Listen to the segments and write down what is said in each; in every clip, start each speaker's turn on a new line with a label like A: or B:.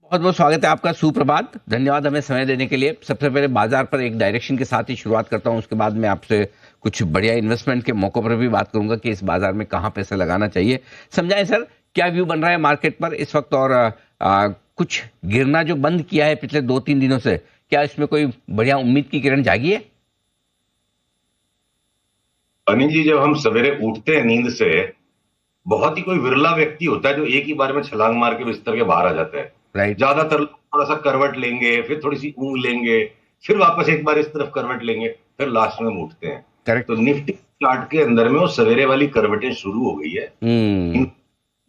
A: बहुत बहुत स्वागत है आपका। सुप्रभात, धन्यवाद हमें समय देने के लिए। सबसे पहले बाजार पर एक डायरेक्शन के साथ ही शुरुआत करता हूं, उसके बाद मैं आपसे कुछ बढ़िया इन्वेस्टमेंट के मौकों पर भी बात करूंगा कि इस बाजार में कहां पैसे लगाना चाहिए। समझाएं सर, क्या व्यू बन रहा है मार्केट पर इस वक्त, और कुछ गिरना जो बंद किया है पिछले 2-3 दिनों से, क्या इसमें कोई बढ़िया उम्मीद की किरण जागी है?
B: अनिल जी, जब हम सवेरे उठते हैं नींद से, बहुत ही कोई विरला व्यक्ति होता है जो एक ही बार में छलांग मार के बिस्तर के बाहर आ जाता है।
A: राइट।
B: ज्यादातर लोग थोड़ा सा करवट लेंगे, फिर थोड़ी सी ऊँग लेंगे, फिर वापस एक बार इस तरफ करवट लेंगे, फिर लास्ट में हम उठते हैं। तो
A: करेक्ट।
B: निफ्टी चार्ट के अंदर में वो सवेरे वाली करवटें शुरू हो गई है।
A: हम्म।
B: नींद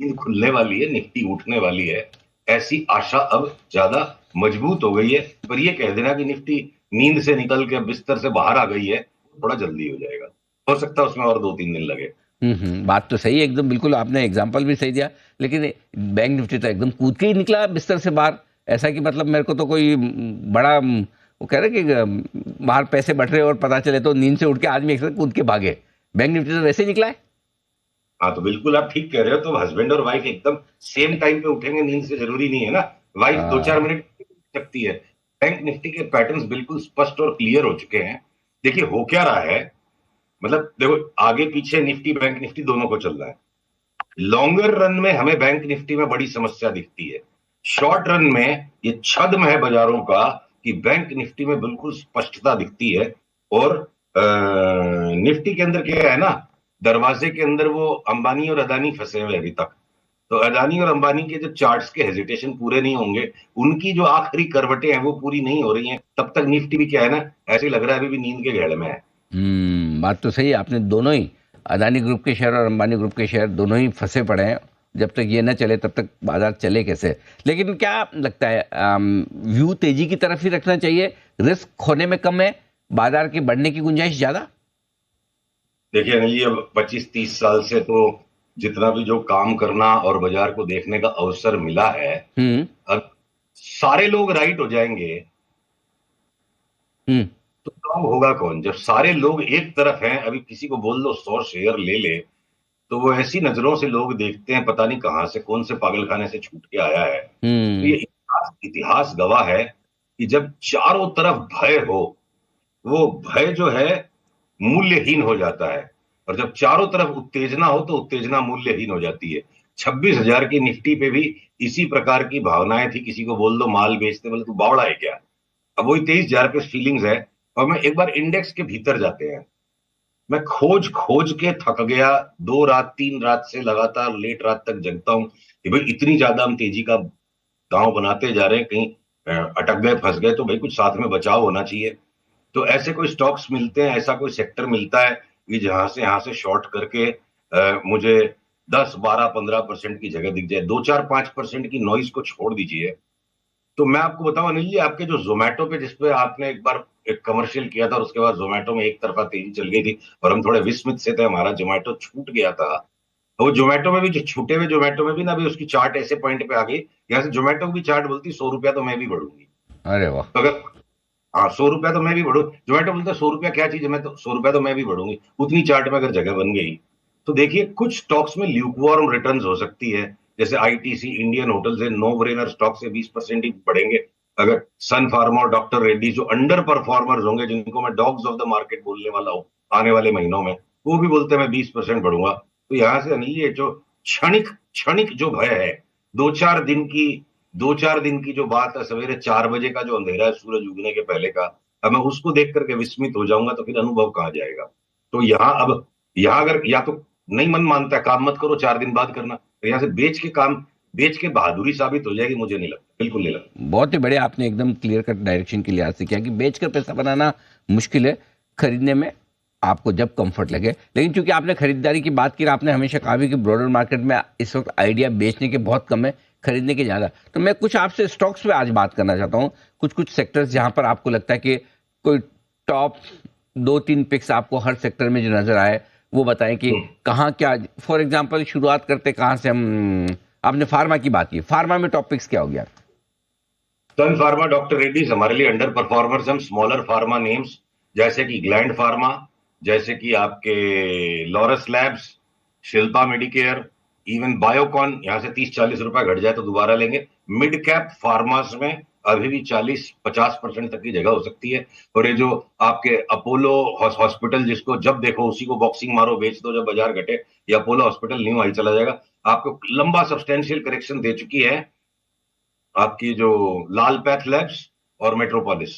B: नींद खुलने वाली है, निफ्टी उठने वाली है, ऐसी आशा अब ज्यादा मजबूत हो गई है। पर ये कह देना कि निफ्टी नींद से निकल के बिस्तर से बाहर आ गई है, थोड़ा जल्दी हो जाएगा। हो सकता है उसमें और 2-3 दिन लगे।
A: बात तो सही है एकदम, बिल्कुल आपने एग्जांपल भी सही दिया। लेकिन बैंक निफ्टी तो एकदम कूद के ही निकला बिस्तर से बाहर। ऐसा कि मतलब मेरे को तो कोई बड़ा वो कह रहे कि बाहर पैसे बढ़ रहे और पता चले तो नींद से उठ के आदमी एक साथ कूद के भागे। बैंक निफ्टी तो वैसे ही निकला है।
B: हाँ, तो बिल्कुल आप ठीक कह रहे हो। तो हस्बैंड और वाइफ एकदम सेम टाइम पे उठेंगे नींद से, जरूरी नहीं है ना। वाइफ 2-4 मिनट सकती है। बैंक निफ्टी के पैटर्न्स बिल्कुल स्पष्ट और क्लियर हो चुके हैं। देखिए हो क्या रहा है, मतलब देखो, आगे पीछे निफ्टी बैंक निफ्टी दोनों को चल रहा है। लॉन्गर रन में हमें बैंक निफ्टी में बड़ी समस्या दिखती है। शॉर्ट रन में ये छद्म है बाजारों का कि बैंक निफ्टी में बिल्कुल स्पष्टता दिखती है। और निफ्टी के अंदर क्या है ना, दरवाजे के अंदर वो अंबानी और अदानी फंसे हुए अभी तक। तो अदानी और अंबानी के जो चार्ट्स के हेजिटेशन पूरे नहीं होंगे, उनकी जो आखिरी करवटें हैं वो पूरी नहीं हो रही हैं, तब तक निफ्टी भी क्या है ना, ऐसे ही लग रहा है अभी भी नींद के घेड़ में है।
A: बात तो सही है। आपने दोनों ही, अदानी ग्रुप के शेयर और अंबानी ग्रुप के शेयर दोनों ही फंसे पड़े हैं। जब तक ये ना चले तब तक बाजार चले कैसे? लेकिन क्या लगता है, व्यू तेजी की तरफ ही रखना चाहिए? रिस्क खोने में कम है, बाजार की बढ़ने की गुंजाइश ज्यादा?
B: देखिए अनिल जी, अब 25-30 साल से तो जितना भी जो काम करना और बाजार को देखने का अवसर मिला है,
A: हम्म।
B: अब सारे लोग राइट हो जाएंगे
A: हम्म।
B: तो काम होगा कौन? जब सारे लोग एक तरफ हैं, अभी किसी को बोल दो 100 शेयर ले ले, तो वो ऐसी नजरों से लोग देखते हैं, पता नहीं कहां से, कौन से पागलखाने से छूट के आया है। तो ये
A: हम्म।
B: इतिहास गवाह है कि जब चारों तरफ भय हो, वो भय जो है मूल्यहीन हो जाता है। और जब चारों तरफ उत्तेजना हो तो उत्तेजना मूल्यहीन हो जाती है। 26,000 की निफ्टी पे भी इसी प्रकार की भावनाएं थी। किसी को बोल दो माल बेचते, बोले तू बावड़ा है क्या। अब वही 23,000 पे फीलिंग्स है। और मैं एक बार इंडेक्स के भीतर जाते हैं, मैं खोज खोज के थक गया। 2 रात 3 रात से लगातार लेट रात तक जगता हूं कि भाई इतनी ज्यादा हम तेजी का दांव बनाते जा रहे हैं, कहीं अटक गए, फंस गए तो भाई कुछ साथ में बचाव होना चाहिए। तो ऐसे कोई स्टॉक्स मिलते हैं, ऐसा कोई सेक्टर मिलता है कि जहां से यहां से शॉर्ट करके मुझे 10-12-15% की जगह दिख जाए। 2-4-5% की नॉइज को छोड़ दीजिए। तो मैं आपको बताऊं अनिल जी, आपके जो जोमेटो पे जिसपे आपने एक बार एक कमर्शियल किया था और उसके बाद जोमेटो में एक तरफा तेजी चल गई थी और हम थोड़े विस्मित से थे, हमारा जोमेटो छूट गया था। तो वो जोमेटो में भी, जो छूटे हुए जोमेटो में भी ना, अभी उसकी चार्ट ऐसे पॉइंट पे आ गई, यहाँ से जोमेटो की चार्ट बोलती 100 रुपया तो मैं भी बढ़ूंगी।
A: अरे वाह।
B: तो अगर, हाँ, 100 रुपया तो मैं भी बढ़ू, जोमेटो बोलता है 100 रुपया क्या चीज है, मैं तो 100 रुपया तो मैं भी बढ़ूंगी। उतनी चार्ट में अगर जगह बन गई, तो देखिए कुछ स्टॉक्स में ल्यूकवार्म रिटर्न्स हो सकती है। जैसे आईटीसी, इंडियन होटल्स है, नो ब्रेनर स्टॉक से 20% ही बढ़ेंगे। अगर सन फार्मा और डॉक्टर रेड्डी जो अंडर परफॉर्मर्स होंगे, जिनको मैं डॉग्स ऑफ द मार्केट बोलने वाला हूं आने वाले महीनों में, वो भी बोलते हैं मैं 20% बढ़ूंगा। तो यहां से अनिल, ये जो क्षणिक क्षणिक जो भय है, दो चार दिन की 2-4 दिन की जो बात है, सवेरे 4 बजे का जो अंधेरा है सूरज उगने के पहले का, अब मैं उसको देख करके विस्मित हो जाऊंगा तो फिर अनुभव कहाँ जाएगा। तो यहाँ अगर या तो नहीं मन मानता है, काम मत करो, 4 दिन बाद करना, तो यहाँ से बेच के बहादुरी साबित हो जाएगी। मुझे नहीं लगता, बिल्कुल नहीं लगता।
A: बहुत ही बढ़िया, आपने एकदम क्लियर कट डायरेक्शन के लिहाज से किया कि बेचकर पैसा बनाना मुश्किल है, खरीदने में आपको जब कंफर्ट लगे। लेकिन चूंकि आपने खरीदारी की बात की, आपने हमेशा कहा भी कि ब्रॉडर मार्केट में इस वक्त आइडिया बेचने के बहुत कम है, खरीदने के ज्यादा। तो मैं कुछ आपसे स्टॉक्स पे आज बात करना चाहता हूँ, कुछ कुछ सेक्टर्स जहां पर आपको लगता है कि कोई टॉप 2-3 पिक्स आपको हर सेक्टर में जो नजर आए, वो बताएं कि कहाँ क्या। फॉर एग्जाम्पल शुरुआत करते कहाँ से हम? आपने फार्मा की बात की, फार्मा में टॉप पिक्स क्या हो गया?
B: सन फार्मा, डॉक्टर रेड्डीज हमारे लिए अंडर परफॉर्मर्स। हम स्मॉलर फार्मा नेम्स जैसे कि ग्लैंड फार्मा, जैसे कि आपके Laurus labs, Shilpa Medicare, even Biocon, यहां से 30-40 रुपए घट जाए तो दोबारा लेंगे। मिड कैप फार्मास में अभी भी 40-50% तक की जगह हो सकती है। और ये जो आपके अपोलो हॉस्पिटल, जिसको जब देखो उसी को बॉक्सिंग मारो बेच दो, जब बाजार घटे, ये अपोलो हॉस्पिटल न्यू हाई चला जाएगा। आपको लंबा सब्सटेंशियल करेक्शन दे चुकी है आपकी जो लाल पैथ लैब्स और मेट्रोपोलिस।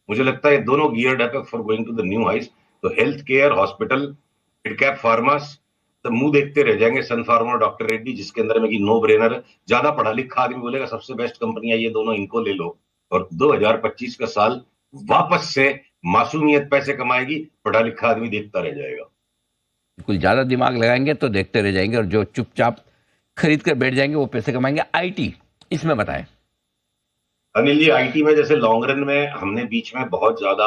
B: मुझे लगता है ये दोनों geared up for going to the new highs. तो health care, hospital, mid cap pharmas, तो मुंह देखते रह जाएंगे सन फार्मा और डॉक्टर रेड्डी, जिसके अंदर में कि नो ब्रेनर है। ज्यादा पढ़ा लिखा आदमी बोलेगा सबसे बेस्ट कंपनियां ये दोनों, इनको ले लो। और 2025 का साल वापस से मासूमियत पैसे कमाएगी, पढ़ा लिखा आदमी देखता रह जाएगा।
A: बिल्कुल, ज्यादा दिमाग लगाएंगे तो देखते रह जाएंगे, और जो चुपचाप खरीद कर बैठ जाएंगे वो पैसे कमाएंगे। आईटी, इसमें बताएं।
B: अनिल जी, आईटी में जैसे लॉन्ग रन में हमने बीच में बहुत ज्यादा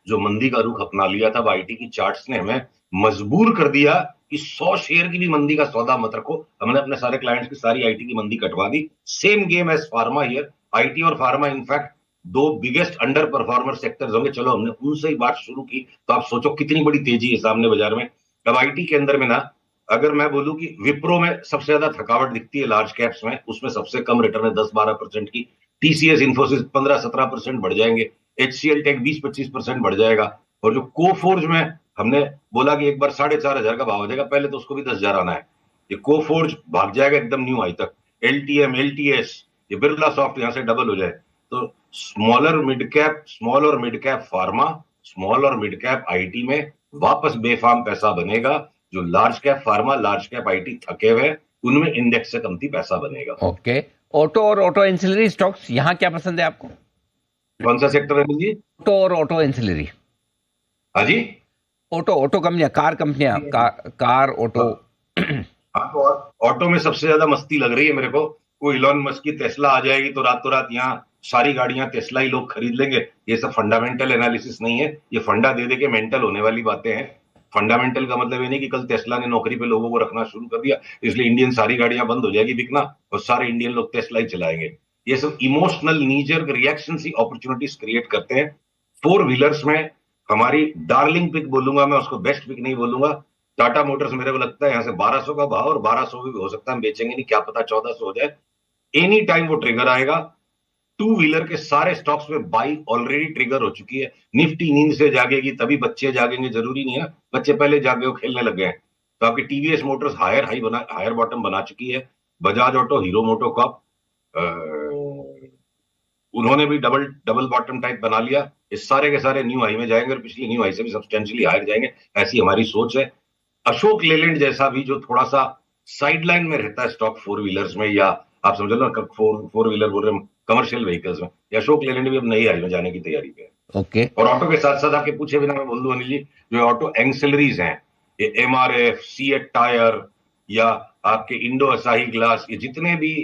B: जो मंदी का रुख अपना लिया था, आईटी की चार्ट्स ने हमें मजबूर कर दिया कि 100 शेयर की भी मंदी का सौदा मत रखो। हमने अपने सारे क्लाइंट्स की सारी आईटी की मंदी कटवा दी। Same game as pharma here. IT और फार्मा इनफैक्ट दो बिगेस्ट अंडर परफॉर्मर सेक्टर्स होंगे। चलो हमने उनसे ही बात शुरू की, तो आप सोचो कितनी बड़ी तेजी है सामने बाजार में। अब आईटी के अंदर में ना, अगर मैं बोलूं कि विप्रो में सबसे ज्यादा थकावट दिखती है लार्ज कैप्स में, उसमें सबसे कम रिटर्न है 10-12% की। टीसीएस इन्फोसिस 15-17% बढ़ जाएंगे। एचसीएल टेक 20-25% बढ़ जाएगा। और जो कोफोर्ज में हमने बोला कि एक बार 4,500 का भाव हो जाएगा, पहले तो उसको भी 10,000 आना है। ये कोफोर्ज भाग जाएगा एकदम न्यू हाई तक। एलटीएम, एलटीएस, ये बिरला सॉफ्ट यहां से डबल हो जाए। तो स्मॉल और मिड कैप फार्मा, स्मॉल और मिड कैप आईटी में वापस बेफाम पैसा बनेगा। जो large cap pharma, large cap IT थके हुए, उनमें इंडेक्स से कमती पैसा बनेगा।
A: ओके, ऑटो और ऑटो एंसिलरी स्टॉक्स, यहां क्या पसंद है आपको?
B: कौन सा सेक्टर है जी?
A: ऑटो और ऑटो एंसिलरी।
B: हाँ जी,
A: ऑटो कंपनियां, कार कंपनियां, कार ऑटो।
B: हाँ तो ऑटो में सबसे ज्यादा मस्ती लग रही है मेरे को। कोई इलॉन मस्क की टेस्ला आ जाएगी तो रातों रात यहाँ सारी गाड़ियां टेस्ला ही लोग खरीद लेंगे। ये सब फंडामेंटल एनालिसिस नहीं है, ये फंडा दे दे के मेंटल होने वाली बातें हैं। फंडामेंटल का मतलब ये नहीं कि कल टेस्ला ने नौकरी पे लोगों को रखना शुरू कर दिया, इसलिए इंडियन सारी गाड़ियां बंद हो जाएगी बिकना और सारे इंडियन लोग टेस्ला ही चलाएंगे। ये सब इमोशनल नीजर रिएक्शन सी अपॉर्चुनिटीज क्रिएट करते हैं। फोर व्हीलर्स में हमारी डार्लिंग पिक बोलूंगा मैं, उसको बेस्ट पिक नहीं बोलूंगा। टाटा मोटर्स मेरे को लगता है यहां से 1200 का भाव, और 1200 भी हो सकता है हम बेचेंगे नहीं, क्या पता 1400 हो जाए। एनी टाइम वो ट्रिगर आएगा। टू व्हीलर के सारे स्टॉक्स में बाई ऑलरेडी ट्रिगर हो चुकी है। निफ्टी नींद से जागेगी तभी बच्चे जागेंगे, जरूरी नहीं है बच्चे पहले जागे हो खेलने लग गए हैं। तो आपकी टीवीएस मोटर्स हायर बॉटम बना चुकी है। बजाज ऑटो, हीरो मोटोकॉर्प, उन्होंने भी डबल डबल बॉटम टाइप बना लिया। इस सारे के सारे न्यू हाई में जाएंगे और पिछली न्यू हाई से भी सब्सटेंशियली हायर जाएंगे, ऐसी हमारी सोच है। अशोक लेलैंड जैसा भी जो थोड़ा सा साइडलाइन में रहता है स्टॉक फोर व्हीलर्स में, या आप समझ लो फोर व्हीलर बोल रहे हैं कमर्शियल व्हीकल्स में, या अशोक लेलैंड भी अब नई हाई में जाने की तैयारी पे है।
A: ओके,
B: और ऑटो के साथ साथ आपके पूछे बिना मैं बोल दूं अनिल जी, जो ऑटो एंसिलरीज हैं, ये एमआरएफ, सीएट टायर, या आपके इंडो असाही ग्लास, ये जितने भी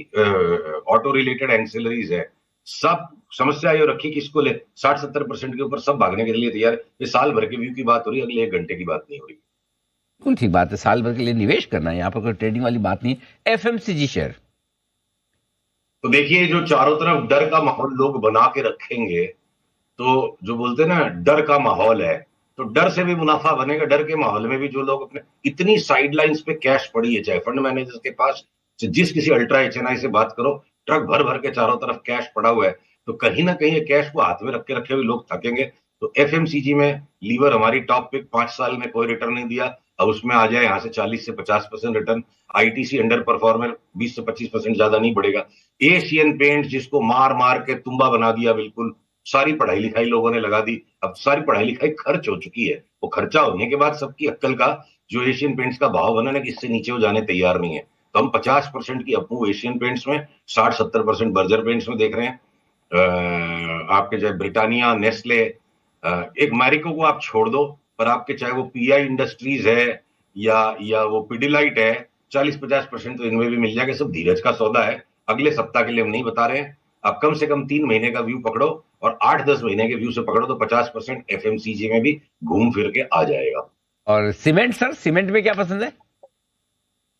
B: ऑटो रिलेटेड एंसिलरीज है, सब समस्या ये रखी कि इसको ले 60-70% के ऊपर सब भागने के लिए तैयार है। ये साल भर के व्यू की बात हो रही है, अगले 1 घंटे की बात नहीं हो रही।
A: बिल्कुल ठीक बात है, साल भर के लिए निवेश करना है, यहाँ पर कोई ट्रेडिंग वाली बात नहीं। FMCG share.
B: तो देखिए, जो चारों तरफ डर का माहौल लोग बना के रखेंगे, तो जो बोलते हैं ना डर का माहौल है, तो डर से भी मुनाफा बनेगा। डर के माहौल में भी जो लोग अपने इतनी साइडलाइंस पे कैश पड़ी है, चाहे फंड मैनेजर्स के पास, जिस किसी अल्ट्रा एचएनआई से बात करो, ट्रक भर भर के चारों तरफ कैश पड़ा हुआ है, तो कहीं ना कहीं ये कैश को हाथ में रखे हुए लोग थकेंगे। तो एफएमसीजी में लीवर हमारी टॉप पिक, 5 साल में कोई रिटर्न नहीं दिया, अब उसमें आ जाए यहां से 40 से 50% रिटर्न। आईटीसी अंडर परफॉर्मर 20 से 25% ज्यादा नहीं बढ़ेगा। एशियन पेंट जिसको मार मार के तुम्बा बना दिया, बिल्कुल सारी पढ़ाई लिखाई लोगों ने लगा दी, अब सारी पढ़ाई लिखाई खर्च हो चुकी है। वो खर्चा होने के बाद सबकी अक्कल का जो एशियन पेंट्स का भाव बना ना कि इससे नीचे वो जाने तैयार नहीं है, तो हम 50% की अपमूव एशियन पेंट्स में, 60-70% बर्जर पेंट्स में देख रहे हैं। आपके चाहे ब्रिटानिया, नेस्ले, एक मैरिको को आप छोड़ दो, पर आपके चाहे वो पीआई इंडस्ट्रीज है या वो पिडिलाइट है, 40-50% तो इनमें भी मिल जाएगा। सब धीरज का सौदा है, अगले सप्ताह के लिए हम नहीं बता रहे हैं। आप कम से कम 3 महीने का व्यू पकड़ो और 8-10 महीने के व्यू से पकड़ो, तो 50% एफएमसीजी में भी घूम फिर के आ जाएगा।
A: और सीमेंट सर, सीमेंट में क्या पसंद है?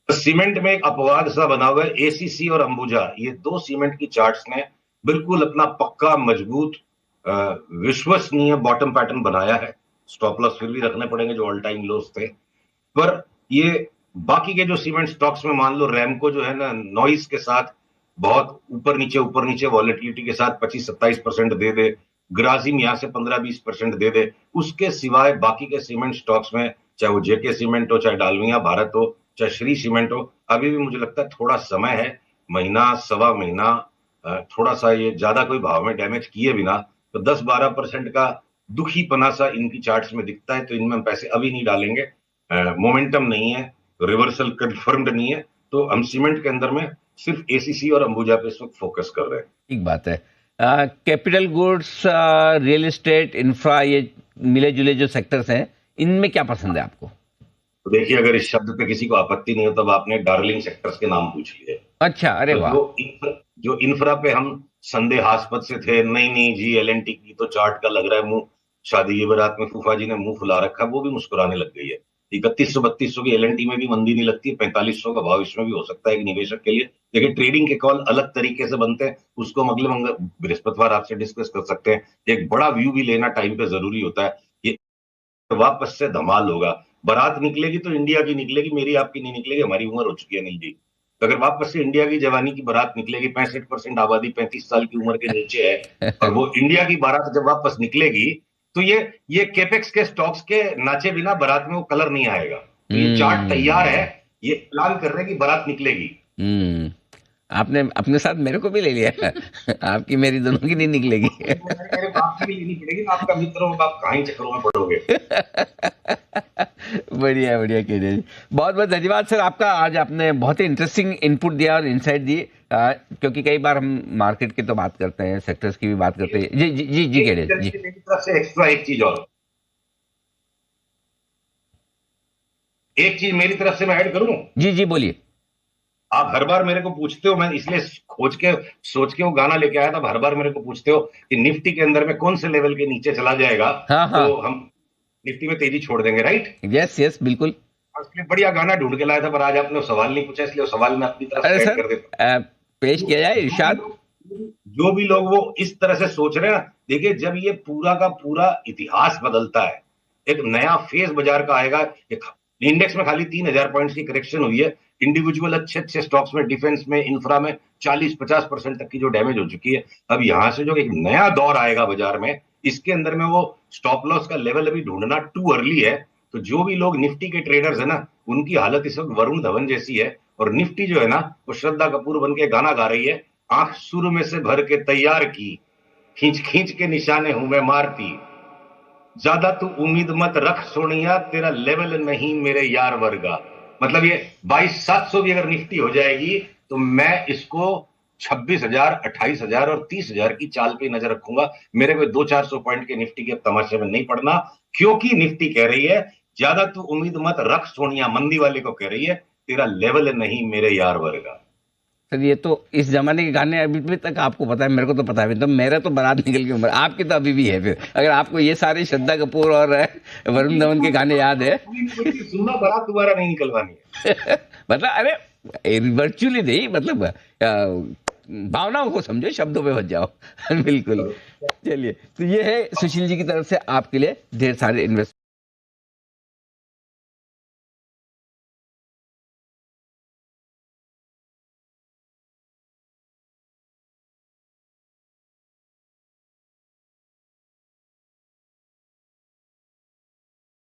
B: सीमेंट में एक अपवाद सा बना हुआ है, एसीसी और अंबुजा, ये दो सीमेंट की चार्ट्स ने बिल्कुल अपना पक्का मजबूत विश्वसनीय बॉटम पैटर्न बनाया है। स्टॉप लॉस फिर भी रखने पड़ेंगे जो ऑल टाइम लोस थे, पर ये बाकी के जो सीमेंट स्टॉक्स में मान लो रैमको जो है ना, नॉइस के साथ बहुत ऊपर नीचे वॉलेटिलिटी के साथ 25-27% दे दे, ग्रासिम यहां से 15-20% दे दे, उसके सिवाय बाकी के सीमेंट स्टॉक्स में, चाहे वो जेके सीमेंट हो, चाहे डालमिया भारत हो, चाहे श्री सीमेंट हो, अभी भी मुझे लगता है थोड़ा समय है, महीना सवा महीना, थोड़ा सा ये ज्यादा कोई भाव में डैमेज किए बिना, तो 10-12% का दुखी पना सा इनकी चार्ट्स में दिखता है, तो इनमें हम पैसे अभी नहीं डालेंगे। मोमेंटम नहीं है, रिवर्सल कंफर्म्ड नहीं है, तो हम सीमेंट के अंदर में सिर्फ एसीसी और अंबुजा पे इस वक्त फोकस कर रहे हैं।
A: ठीक बात है। Capital goods, real estate, infra, ये मिले जुले जो सेक्टर्स हैं, इनमें क्या पसंद है आपको?
B: तो देखिए, अगर इस शब्द पे किसी को आपत्ति नहीं हो, तब आपने डार्लिंग सेक्टर्स के नाम पूछ लिए।
A: अच्छा, अरे
B: तो
A: वाह।
B: जो इंफ्रा पे हम संदेहास्पद से थे, नहीं नहीं जी एलएनटी की तो चार्ट का लग रहा है मुंह, शादी की बारात में फूफा जी ने मुंह फुला रखा, वो भी मुस्कुराने लग गई है। 3100-3200 की एलएनटी में भी मंदी नहीं लगती, 4500 का भाव इसमें भी हो सकता है एक निवेशक के लिए। देखिए, ट्रेडिंग के कॉल अलग तरीके से बनते हैं, उसको हम अगले बृहस्पतिवार आपसे डिस्कस कर सकते हैं। एक बड़ा व्यू भी लेना टाइम पे जरूरी होता है। ये वापस से धमाल होगा, बारात निकलेगी तो इंडिया की निकलेगी, मेरी आपकी नहीं निकलेगी, हमारी उम्र हो चुकी है अनिल जी। तो अगर वापस से इंडिया की जवानी की बारात निकलेगी, 65% आबादी 35 साल की उम्र के नीचे है, और वो इंडिया की बारात जब वापस निकलेगी, तो ये केपेक्स के स्टॉक्स के नाचे बिना बारात में वो कलर नहीं आएगा। तो ये चार्ट तैयार है, ये प्लान कर रहे हैं कि बारात निकलेगी।
A: आपने अपने साथ मेरे को भी ले लिया। आपकी मेरी दोनों की नहीं निकलेगी।
B: मेरे बाप की भी लेनी पड़ेगी ना, आपका मित्र हो, आप कहीं चक्करों में पड़ोगे।
A: बढ़िया बढ़िया केजे जी, बहुत बहुत धन्यवाद सर आपका। आज आपने बहुत ही इंटरेस्टिंग इनपुट दिया और इनसाइट दी, क्योंकि कई बार हम मार्केट की तो बात करते हैं, सेक्टर्स की भी बात करते हैं। जी जी जी जी केजे जी।
B: मेरी तरफ से एक्स्ट्रा एक चीज और, एक चीज मेरी तरफ से मैं ऐड करूं।
A: जी जी बोलिए।
B: आप हर बार मेरे को पूछते हो, मैं इसलिए खोज के सोच के वो गाना लेके आया था, हर बार मेरे को पूछते हो कि निफ्टी के अंदर में कौन से लेवल के नीचे चला जाएगा,
A: हाँ हाँ,
B: तो हम निफ्टी में तेजी छोड़ देंगे, राइट?
A: यस यस बिल्कुल।
B: इसलिए बढ़िया गाना ढूंढ के लाया था, पर आज आपने वो सवाल नहीं पूछा, इसलिए वो सवाल मैं अपनी तरफ
A: अरे
B: से ऐड
A: सर,
B: कर देता हूं।
A: पेश किया जाए इरशाद।
B: जो भी लोग वो इस तरह से सोच रहे हैं ना, देखिए जब ये पूरा का पूरा इतिहास बदलता है, एक नया फेज बाजार का आएगा। इंडेक्स में खाली 3000 पॉइंट्स की करेक्शन हुई है, इंडिविजुअल अच्छे अच्छे स्टॉक्स में, डिफेंस में, इंफ्रा में 40-50% तक की जो डैमेज हो चुकी है, अब यहां से जो एक नया दौर आएगा बाजार में, इसके अंदर में वो स्टॉप लॉस का लेवल अभी ढूंढना टू अर्ली है। तो जो भी लोग निफ्टी के ट्रेडर्स है ना, उनकी हालत इस वक्त वरुण धवन जैसी है, और निफ्टी जो है ना, वो श्रद्धा कपूर बन के गाना गा रही है, आंख सुर में से भर के तैयार की, खींच खींच के निशाने हूं मैं मारती, ज्यादा तू उम्मीद मत रख सोनिया, तेरा लेवल नहीं मेरे यार वर्गा। मतलब ये 22,700 भी अगर निफ्टी हो जाएगी, तो मैं इसको 26,000, 28,000 और 30,000 की चाल पे नजर रखूंगा। मेरे को 200-400 पॉइंट के निफ्टी के तमाशे में नहीं पड़ना, क्योंकि निफ्टी कह रही है ज्यादा तू उम्मीद मत रख सोनिया, मंदी वाले को कह रही है तेरा लेवल नहीं मेरे यार वर्गा।
A: सर ये तो इस जमाने के गाने अभी भी तक आपको पता है, मेरे को तो पता है, तो मेरा तो बारात निकल की उम्र, आपकी तो अभी भी है। फिर अगर आपको ये सारे श्रद्धा कपूर और वरुण धवन के गाने याद है,
B: सुनना, बारात दोबारा नहीं निकलवानी है।
A: मतलब अरे वर्चुअली नहीं, मतलब भावनाओं को समझो, शब्दों पे बच जाओ। बिल्कुल। चलिए, तो ये है सुशील जी की तरफ से आपके लिए ढेर सारे इन्वेस्ट